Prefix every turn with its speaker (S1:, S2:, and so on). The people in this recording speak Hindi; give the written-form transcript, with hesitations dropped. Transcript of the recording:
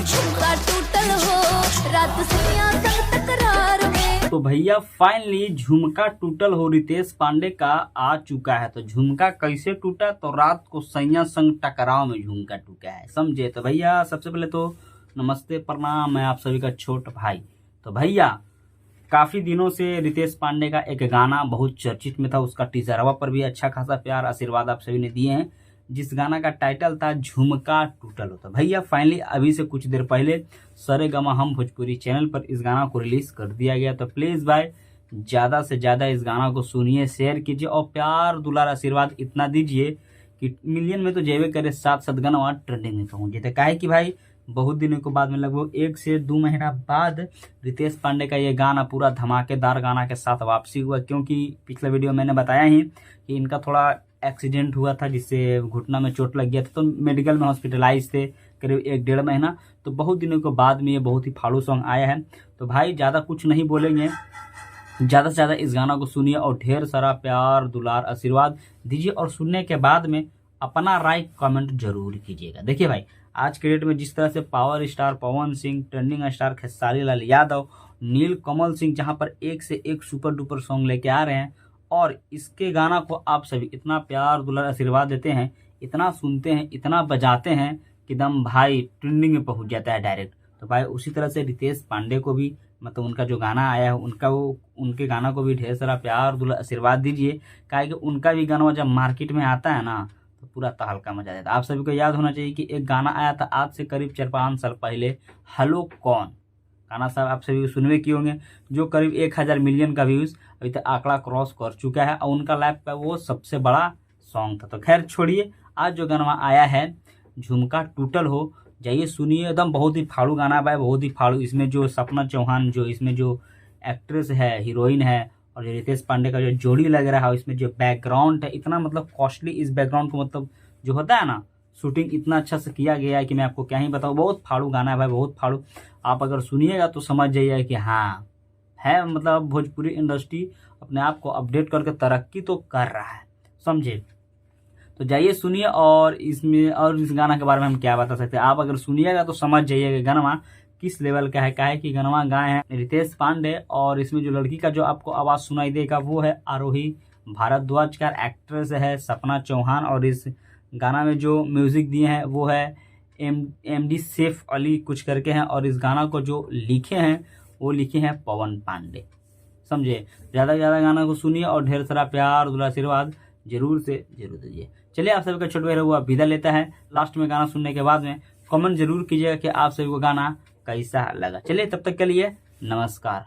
S1: झुमका टूटल हो रात सैया संग तकरार में।
S2: तो भैया फाइनली झुमका टूटल हो रितेश पांडे का आ चुका है। तो झुमका कैसे टूटा? तो रात को सैया संग टकराव में झुमका टूटा है, समझे। तो भैया सबसे पहले तो नमस्ते प्रणाम, मैं आप सभी का छोट भाई। तो भैया काफी दिनों से रितेश पांडे का एक गाना बहुत चर्चित में था, उसका टीजरवा पर भी अच्छा खासा प्यार आशीर्वाद आप सभी ने दिए हैं, जिस गाना का टाइटल था झुमका टूटल हो। तो भैया फाइनली अभी से कुछ देर पहले सरेगमा हम भोजपुरी चैनल पर इस गाना को रिलीज कर दिया गया। तो प्लीज भाई ज्यादा से ज्यादा इस गाना को सुनिए, शेयर कीजिए और प्यार दुलार आशीर्वाद इतना दीजिए कि मिलियन में तो जेबे करे, साथ साथ गाना ट्रेंडिंग में पहुंचे। तो काहे कि भाई बहुत दिनों के बाद में लगभग 1 से 2 महीना बाद रितेश पांडे का ये गाना पूरा धमाकेदार गाना के साथ वापसी हुआ, क्योंकि पिछले वीडियो मैंने बताया ही कि इनका थोड़ा एक्सीडेंट हुआ था जिससे घुटना में चोट लग गया था, तो मेडिकल में हॉस्पिटलाइज थे करीब 1-1.5 महीना। तो बहुत दिनों के बाद में ये बहुत ही फाड़ू सॉन्ग आया है। तो भाई ज़्यादा कुछ नहीं बोलेंगे, ज़्यादा से ज़्यादा इस गाना को सुनिए और ढेर सारा प्यार दुलार आशीर्वाद दीजिए और सुनने के बाद में अपना राय कमेंट जरूर कीजिएगा। देखिए भाई आज के डेट में जिस तरह से power star Pawan Singh, trending star Khesari Lal Yadav, Neel Kamal Singh जहां पर एक से एक सुपर डुपर सॉन्ग लेके आ रहे हैं और इसके गाना को आप सभी इतना प्यार दुलार आशीर्वाद देते हैं, इतना सुनते हैं, इतना बजाते हैं कि दम भाई ट्रेंडिंग में पहुंच जाता है डायरेक्ट। तो भाई उसी तरह से रितेश पांडे को भी मतलब उनका जो गाना आया है उनके गाना को भी ढेर सारा प्यार दुलार आशीर्वाद दीजिए, काहे कि उनका भी गाना जब मार्केट में आता है ना तो पूरा तहलका मचा देता है। आप सभी को याद होना चाहिए कि एक गाना आया था आज से करीब 4-5 साल पहले, हेलो कौन गाना, साहब आप सभी सुनवे किए होंगे, जो करीब 1000 मिलियन का व्यूज अभी तक आंकड़ा क्रॉस कर चुका है और उनका लाइफ का वो सबसे बड़ा सॉन्ग था। तो खैर छोड़िए, आज जो गाना आया है झुमका टूटल हो, जाइए सुनिए, एकदम बहुत ही फाड़ू गाना भाई, बहुत ही फाड़ू। इसमें जो सपना चौहान जो इसमें जो एक्ट्रेस है, हीरोइन है, और जो रितेश पांडे का जो जोड़ी लग रहा है, इसमें जो बैकग्राउंड है इतना मतलब कॉस्टली, इस बैकग्राउंड को मतलब जो होता है ना शूटिंग इतना अच्छा से किया गया है कि मैं आपको क्या ही बताऊँ। बहुत फाड़ू गाना है भाई, बहुत फाड़ू। आप अगर सुनिएगा तो समझ जाइए कि हाँ है, मतलब भोजपुरी इंडस्ट्री अपने आप को अपडेट करके तरक्की तो कर रहा है, समझे। तो जाइए सुनिए और इसमें और इस गाना के बारे में हम क्या बता सकते हैं, आप अगर सुनिएगा तो समझ जाइएगा गाना किस लेवल का है। क्या है कि गाना गाए हैं रितेश पांडे और इसमें जो लड़की का जो आपको आवाज़ सुनाई देगा वो है आरोही भारद्वाज का, एक्ट्रेस है सपना चौहान, और इस गाना में जो म्यूज़िक दिए हैं वो है MD सैफ अली कुछ करके हैं, और इस गाना को जो लिखे हैं वो लिखे हैं पवन पांडे, समझे। ज़्यादा से ज़्यादा गाना को सुनिए और ढेर सारा प्यार दुलार आशीर्वाद जरूर से जरूर दीजिए। चलिए आप सभी का छोटा भाई हुआ विदा लेता है। लास्ट में गाना सुनने के बाद में कमेंट जरूर कीजिएगा कि आप सभी को गाना कैसा लगा। चलिए तब तक के लिए नमस्कार।